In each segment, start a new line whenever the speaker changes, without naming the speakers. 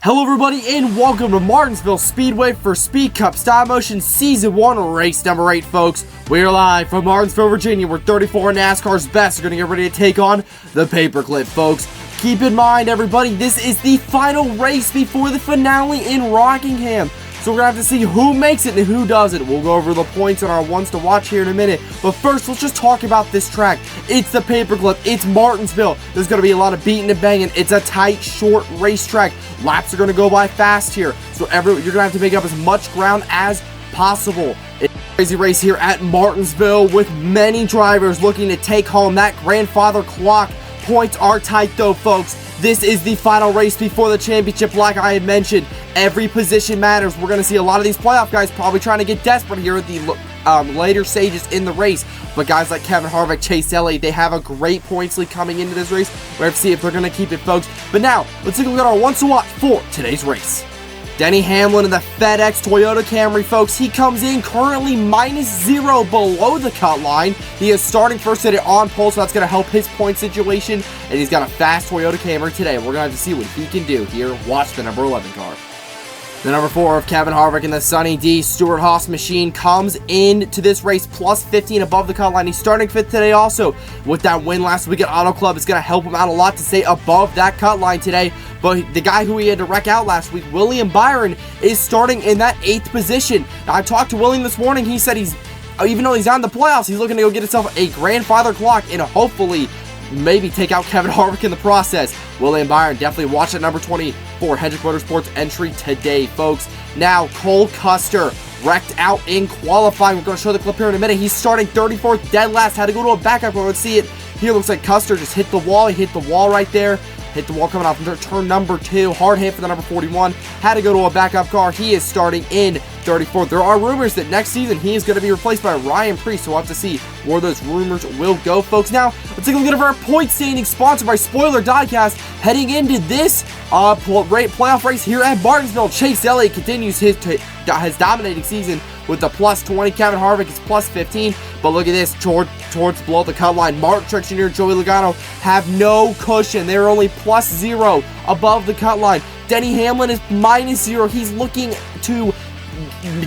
Hello everybody and welcome to Martinsville Speedway for Speed Cup Style Motion Season 1 race number 8, folks. We are live from Martinsville, Virginia, where 34 NASCAR's best are going to get ready to take on the paperclip, folks. Keep in mind, everybody, this is the final race before the finale in Rockingham. So we're going to have to see who makes it and who doesn't. We'll go over the points and our ones to watch here in a minute. But first, let's just talk about this track. It's the paperclip. It's Martinsville. There's going to be a lot of beating and banging. It's a tight, short racetrack. Laps are going to go by fast here. So you're going to have to make up as much ground as possible. It's a crazy race here at Martinsville with many drivers looking to take home that grandfather clock. Points are tight though, folks. This is the final race before the championship, like I had mentioned. Every position matters. We're going to see a lot of these playoff guys probably trying to get desperate here at the later stages in the race. But guys like Kevin Harvick, Chase Elliott, they have a great points lead coming into this race. We're going to see if they're going to keep it, folks. But now, let's take a look at our ones to watch for today's race. Denny Hamlin in the FedEx Toyota Camry, folks. He comes in currently -0 below the cut line. He is starting first today on pole, so that's going to help his point situation. And he's got a fast Toyota Camry today. We're going to have to see what he can do here. Watch the number 11 car. The number 4 of Kevin Harvick in the Sunny D Stewart-Haas machine comes into this race plus 15 above the cut line. He's starting 5th today also. With that win last week at Auto Club, it's going to help him out a lot to stay above that cut line today. But the guy who he had to wreck out last week, William Byron, is starting in that 8th position. Now, I talked to William this morning. He said even though he's not in the playoffs, he's looking to go get himself a grandfather clock and hopefully maybe take out Kevin Harvick in the process. William Byron, definitely watch that number 24 Hendrick Motorsports entry today, folks. Now, Cole Custer wrecked out in qualifying. We're going to show the clip here in a minute. He's starting 34th, dead last. Had to go to a backup. Let's see it. Here looks like Custer just hit the wall. He hit the wall right there. Hit the wall coming off turn number 2. Hard hit for the number 41. Had to go to a backup car. He is starting in 34th. There are rumors that next season he is going to be replaced by Ryan Preece, so we'll have to see where those rumors will go, folks. Now, let's take a look at our point standing sponsored by Spoiler Diecast. Heading into this playoff race here at Martinsville, Chase Elliott continues his dominating season with the plus 20. Kevin Harvick is plus 15. But look at this, towards below the cut line. Martin Truex Jr. and Joey Logano have no cushion. They're only plus 0 above the cut line. Denny Hamlin is -0. He's looking to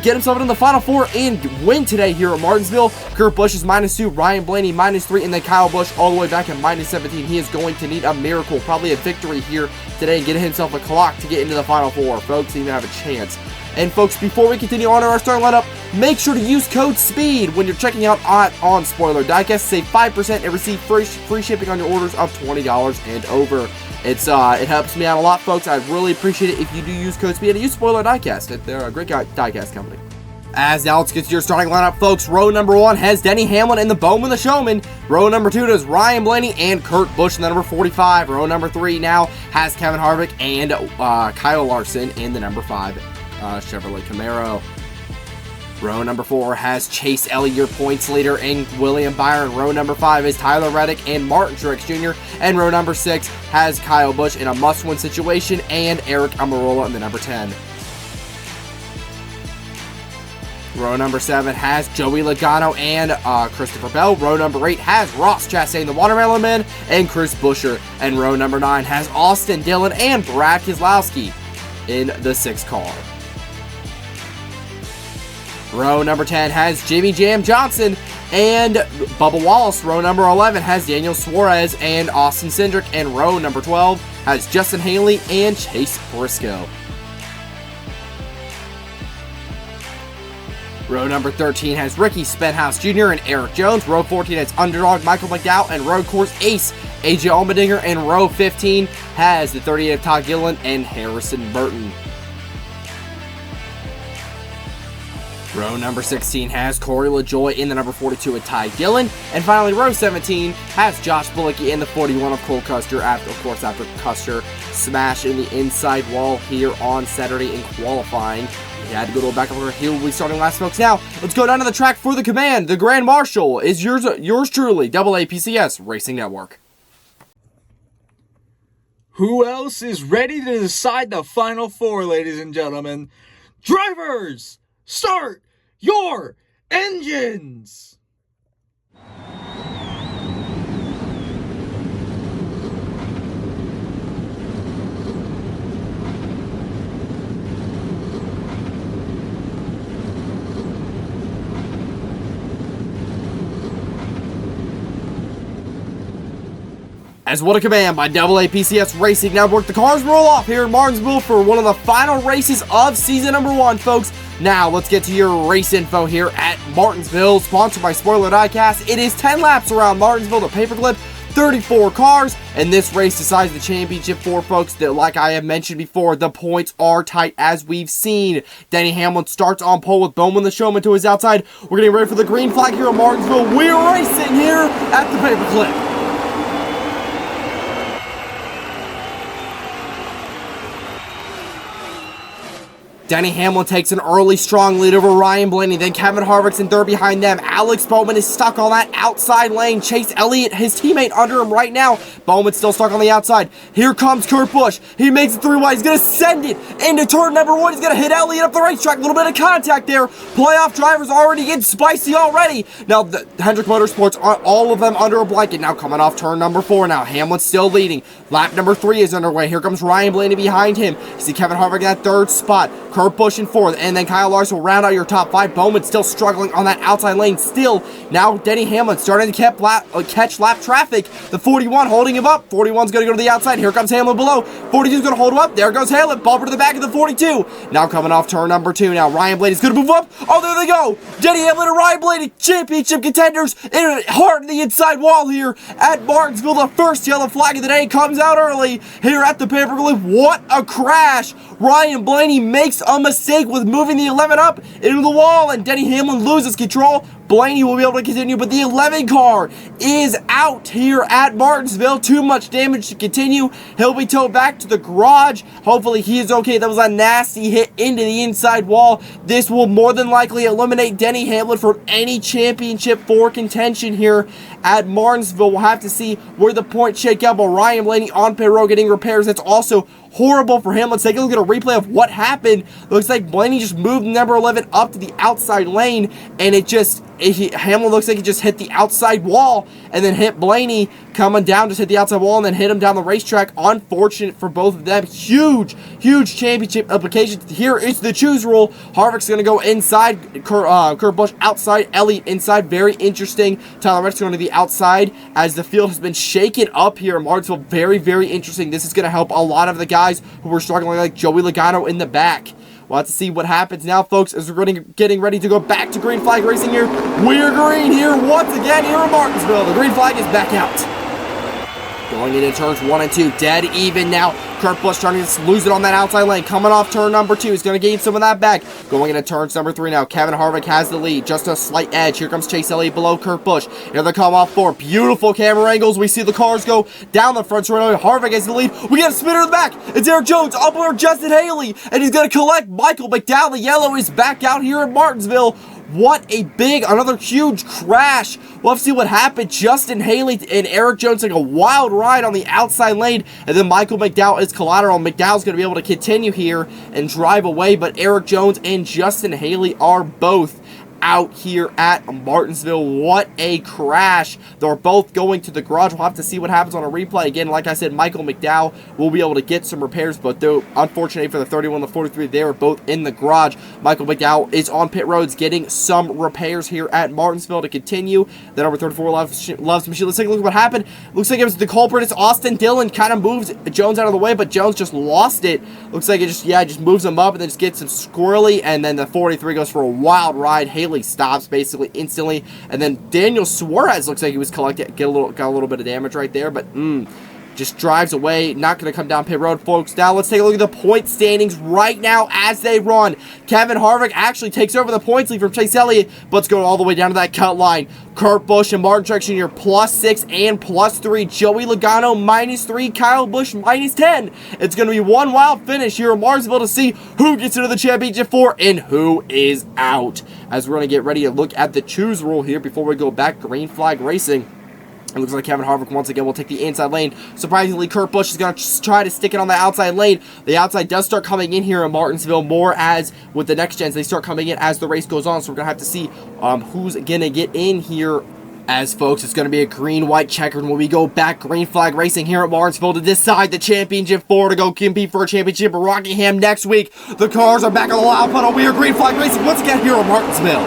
get himself into the Final Four and win today here at Martinsville. Kurt Busch is -2, Ryan Blaney -3, and then Kyle Busch all the way back at -17. He is going to need a miracle, probably a victory here today, and get himself a clock to get into the Final Four. Folks, even have a chance. And folks, before we continue on our starting lineup, make sure to use code SPEED when you're checking out on Spoiler Diecast. Save 5% and receive free shipping on your orders of $20 and over. It helps me out a lot, folks. I really appreciate it if you do use code SPEED and use Spoiler Diecast. They're a great diecast company. As now let's get to your starting lineup, folks. Row number 1 has Denny Hamlin and the Bowman the Showman. Row number 2 does Ryan Blaney and Kurt Busch in the number 45. Row number 3 now has Kevin Harvick and Kyle Larson in the number 5 Chevrolet Camaro. Row number 4 has Chase Elliott, your points leader, and William Byron. Row number 5 is Tyler Reddick and Martin Truex Jr. And row number 6 has Kyle Busch in a must-win situation and Eric Almirola in the number 10. Row number 7 has Joey Logano and Christopher Bell. Row number 8 has Ross Chastain, the Watermelon Man, and Chris Buescher. And row number 9 has Austin Dillon and Brad Keselowski in the 6th car. Row number 10 has Jimmy Jam Johnson and Bubba Wallace. Row number 11 has Daniel Suarez and Austin Cindric. And row number 12 has Justin Haley and Chase Briscoe. Row number 13 has Ricky Spenhouse Jr. and Eric Jones. Row 14 has Underdog Michael McDowell and Road Course Ace AJ Allmendinger. And row 15 has the 38 of Todd Gilliland and Harrison Burton. Row number 16 has Corey LaJoie in the number 42 with Ty Dillon. And finally, row 17 has Josh Bilicki in the 41 of Cole Custer, after Custer smash in the inside wall here on Saturday in qualifying. He had to go to a backup order. He will be starting last, folks. Now, let's go down to the track for the command. The Grand Marshal is yours truly, AAPCS Racing Network.
Who else is ready to decide the Final Four, ladies and gentlemen? Drivers, start your engines!
As what a command by AAPCS Racing Network. The cars roll off here in Martinsville for one of the final races of season number 1, folks. Now, let's get to your race info here at Martinsville, sponsored by Spoiler Diecast. It is 10 laps around Martinsville, the paperclip, 34 cars, and this race decides the championship for folks. That, like I have mentioned before, the points are tight as we've seen. Denny Hamlin starts on pole with Bowman the Showman to his outside. We're getting ready for the green flag here in Martinsville. We're racing here at the paperclip. Denny Hamlin takes an early strong lead over Ryan Blaney, then Kevin Harvick's in third behind them. Alex Bowman is stuck on that outside lane. Chase Elliott, his teammate, under him right now. Bowman's still stuck on the outside. Here comes Kurt Busch. He makes it through wide. He's going to send it into turn number 1. He's going to hit Elliott up the racetrack. A little bit of contact there. Playoff drivers already getting spicy already. Now, the Hendrick Motorsports, all of them under a blanket. Now coming off turn number 4 now. Hamlin's still leading. Lap number 3 is underway. Here comes Ryan Blaney behind him. You see Kevin Harvick in that third spot. Kurt Busch in 4th, and then Kyle Larson will round out your top 5. Bowman still struggling on that outside lane still. Now Denny Hamlin starting to catch lap traffic. The 41 holding him up. 41's going to go to the outside. Here comes Hamlin below. 42's going to hold him up. There goes Hamlin. Bumper to the back of the 42. Now coming off turn number 2. Now Ryan Blaney's going to move up. Oh, there they go. Denny Hamlin and Ryan Blaney, championship contenders, in hard in the inside wall here at Martinsville. The first yellow flag of the day comes out early here at the paperclip. What a crash. Ryan Blaney makes a mistake with moving the 11 up into the wall, and Denny Hamlin loses control. Blaney will be able to continue, but the 11 car is out here at Martinsville. Too much damage to continue. He'll be towed back to the garage. Hopefully he is okay. That was a nasty hit into the inside wall. This will more than likely eliminate Denny Hamlin from any championship 4 contention here at Martinsville. We'll have to see where the points shake out, but Ryan Blaney on pit road getting repairs. That's also horrible for him. Let's take a look at a replay of what happened. Looks like Blaney just moved number 11 up to the outside lane, and Hamlin looks like he just hit the outside wall and then hit Blaney coming down, just hit the outside wall and then hit him down the racetrack. Unfortunate for both of them. Huge championship implications. Here is the choose rule. Harvick's going to go inside, Kurt Busch outside, Elliott inside. Very interesting. Tyler Reddick's going to the outside as the field has been shaken up here in Martinsville. Very interesting. This is going to help a lot of the guys who were struggling, like Joey Logano in the back. We'll have to see what happens now, folks, as we're getting ready to go back to green flag racing here. We're green here once again here in Martinsville. The green flag is back out. Going into turns 1 and 2, dead even now. Kurt Busch starting to lose it on that outside lane. Coming off turn number 2, he's going to gain some of that back. Going into turns number 3 now. Kevin Harvick has the lead, just a slight edge. Here comes Chase Elliott below Kurt Busch. Here they come off 4. Beautiful camera angles. We see the cars go down the front straight. Harvick has the lead. We got a spinner in the back. It's Eric Jones up over Justin Haley, and he's going to collect Michael McDowell. The yellow is back out here in Martinsville. What a another huge crash. We'll have to see what happened. Justin Haley and Eric Jones take a wild ride on the outside lane, and then Michael McDowell is collateral. McDowell's going to be able to continue here and drive away, but Eric Jones and Justin Haley are both out here at Martinsville. What a crash. They're both going to the garage. We'll have to see what happens on a replay. Again, like I said, Michael McDowell will be able to get some repairs, but though unfortunately for the 31 and the 43, they were both in the garage. Michael McDowell is on pit roads getting some repairs here at Martinsville to continue. The number 34 loves the machine. Let's take a look at what happened. Looks like it was the culprit. It's Austin Dillon. Kind of moves Jones out of the way, but Jones just lost it. Looks like it just moves him up and then just gets him squirrely, and then the 43 goes for a wild ride. Haley stops basically instantly, and then Daniel Suarez looks like he was got a little bit of damage right there, but just drives away, not going to come down pit road, folks. Now let's take a look at the point standings right now as they run. Kevin Harvick actually takes over the points lead from Chase Elliott, but let's go all the way down to that cut line. Kurt Busch and Martin Truex Jr. +6 and +3. Joey Logano -3. Kyle Busch -10. It's going to be one wild finish here in Martinsville to see who gets into the championship 4 and who is out. As we're going to get ready to look at the choose rule here before we go back green flag racing. It looks like Kevin Harvick once again will take the inside lane. Surprisingly, Kurt Busch is going to try to stick it on the outside lane. The outside does start coming in here in Martinsville more as with the next gens. They start coming in as the race goes on. So we're going to have to see who's going to get in here. As folks, it's going to be a green-white checkered when we go back green flag racing here at Martinsville to decide the championship 4 to go compete for a championship at Rockingham next week. The cars are back on the loud puddle. We are green flag racing once again here at Martinsville.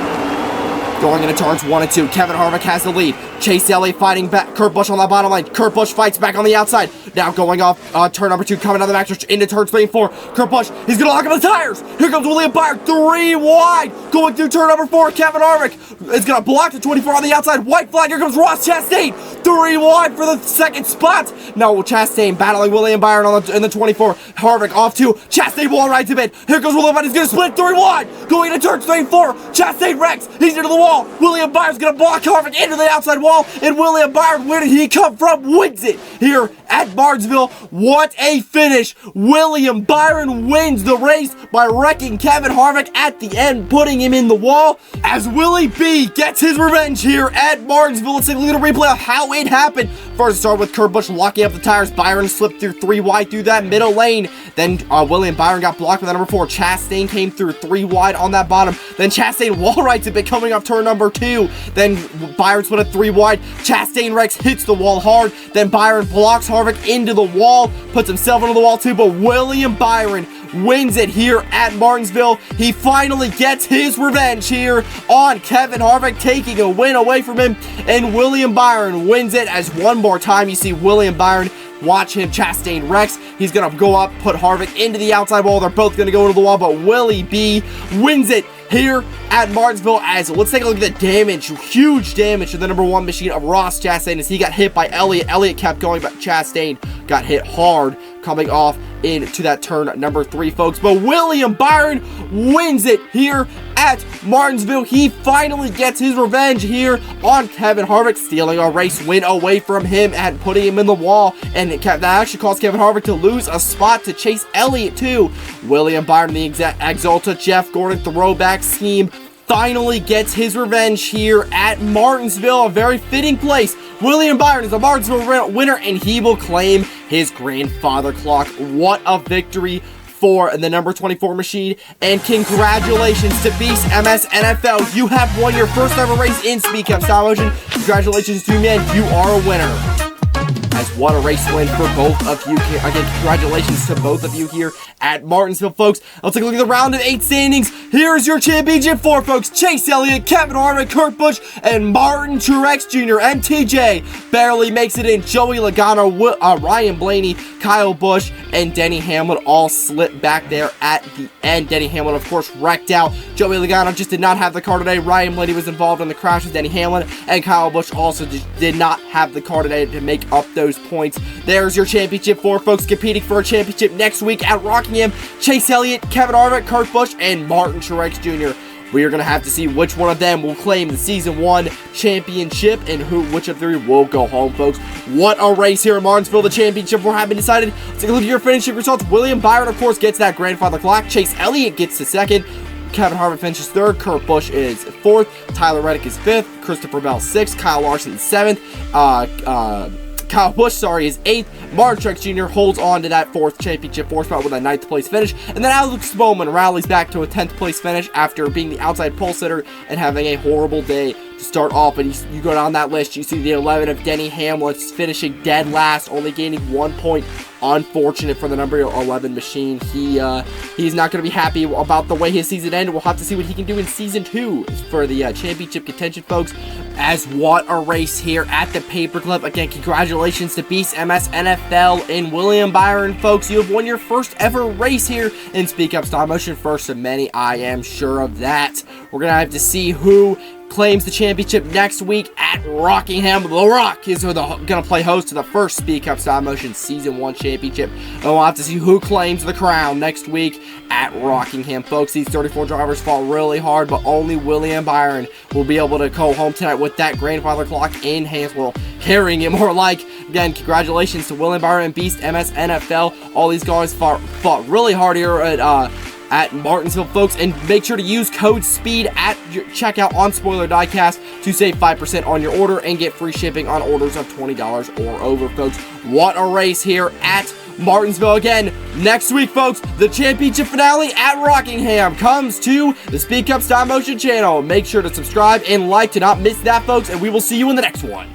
Going into turns 1 and 2. Kevin Harvick has the lead. Chase Elliott fighting back. Kurt Busch on that bottom line. Kurt Busch fights back on the outside. Now going off turn number 2, coming down the backstretch into turns 3 and 4. Kurt Busch, he's going to lock up the tires. Here comes William Byron, 3 wide. Going through turn number 4, Kevin Harvick is going to block the 24 on the outside. White flag, here comes Ross Chastain. 3 wide for the second spot. Now Chastain battling William Byron in the 24. Harvick off 2. Chastain wall right to mid. Here goes William Byron, he's going to split 3 wide. Going into turns 3 and 4. Chastain wrecks. He's into the wall. William Byron's going to block Harvick into the outside wall. And William Byron, where did he come from? Wins it here at Martinsville. What a finish. William Byron wins the race by wrecking Kevin Harvick at the end, putting him in the wall as Willie B gets his revenge here at Martinsville. Let's take a look at a replay of how it happened. First, start with Kurt Busch locking up the tires. Byron slipped through 3 wide through that middle lane. Then William Byron got blocked by the number 4. Chastain came through 3 wide on that bottom. Then Chastain wall rights a bit coming off turn number 2. Then Byron split it 3 wide. Chastain wrecks, hits the wall hard. Then Byron blocks Harvick into the wall, puts himself into the wall too. But William Byron wins it here at Martinsville. He finally gets his revenge here on Kevin Harvick, taking a win away from him. And William Byron wins it as one more time you see William Byron. Watch him, Chastain wrecks. He's going to go up, put Harvick into the outside wall. They're both going to go into the wall, but Willie B wins it here at Martinsville. As let's take a look at the damage, huge damage to the number 1 machine of Ross Chastain as he got hit by Elliott. Elliott kept going, but Chastain got hit hard coming off into that turn number 3, folks. But William Byron wins it here at Martinsville. He finally gets his revenge here on Kevin Harvick, stealing a race win away from him and putting him in the wall. And that actually caused Kevin Harvick to lose a spot to Chase Elliott too. William Byron, the Exalta Jeff Gordon throwback scheme, finally gets his revenge here at Martinsville, a very fitting place. William Byron is a Martinsville winner, and he will claim his grandfather clock. What a victory for the number 24 machine, and congratulations to Beast MS NFL. You have won your first ever race in Speed Cup Style Motion. Congratulations to you, man. You are a winner. As what a race win for both of you. Again, congratulations to both of you here at Martinsville, folks. Let's take a look at the round of 8 standings. Here's your championship 4, folks. Chase Elliott, Kevin Harvick, Kurt Busch, and Martin Truex Jr. MTJ barely makes it in. Joey Logano, Ryan Blaney, Kyle Busch, and Denny Hamlin all slipped back there at the end. Denny Hamlin, of course, wrecked out. Joey Logano just did not have the car today. Ryan Blaney was involved in the crash with Denny Hamlin, and Kyle Busch also did not have the car today to make up those points. There's your championship 4, folks, competing for a championship next week at Rockingham. Chase Elliott, Kevin Harvick, Kurt Busch, and Martin Truex Jr. We are going to have to see which one of them will claim the Season 1 championship and which of 3 will go home, folks. What a race here in Martinsville. The championship will have been decided. Let's take a look at your finishing results. William Byron, of course, gets that grandfather clock. Chase Elliott gets to 2nd. Kevin Harvick finishes 3rd. Kurt Busch is 4th. Tyler Reddick is 5th. Christopher Bell 6th. Kyle Larson 7th. Kyle Busch, is 8th. Martin Truex Jr. holds on to that 4th championship 4 spot with a 9th place finish. And then Alex Bowman rallies back to a 10th place finish after being the outside pole sitter and having a horrible day to start off. And you go down that list, you see the 11 of Denny Hamlin finishing dead last, only gaining 1 point. Unfortunate for the number 11 machine. He's not going to be happy about the way his season ended. We'll have to see what he can do in Season 2 for the championship contention, folks. As what a race here at the Paperclip. Again, congratulations to Beast MS NFL and William Byron, folks. You have won your first ever race here in Speed Cup Style Motion. First of many, I am sure of that. We're going to have to see who claims the championship next week at Rockingham. The Rock is going to play host to the first Speed Cup Style Motion Season 1 championship. And we'll have to see who claims the crown next week at Rockingham, folks. These 34 drivers fought really hard, but only William Byron will be able to go home tonight with that grandfather clock in hands. Well, carrying it more like. Again, congratulations to William Byron and Beast MS NFL. All these guys fought really hard here at Martinsville, folks, and make sure to use code SPEED at your checkout on Spoiler Diecast to save 5% on your order and get free shipping on orders of $20 or over, folks. What a race here at Martinsville. Again, next week, folks, the championship finale at Rockingham comes to the Speed Cup Style Motion channel. Make sure to subscribe and like to not miss that, folks, and we will see you in the next one.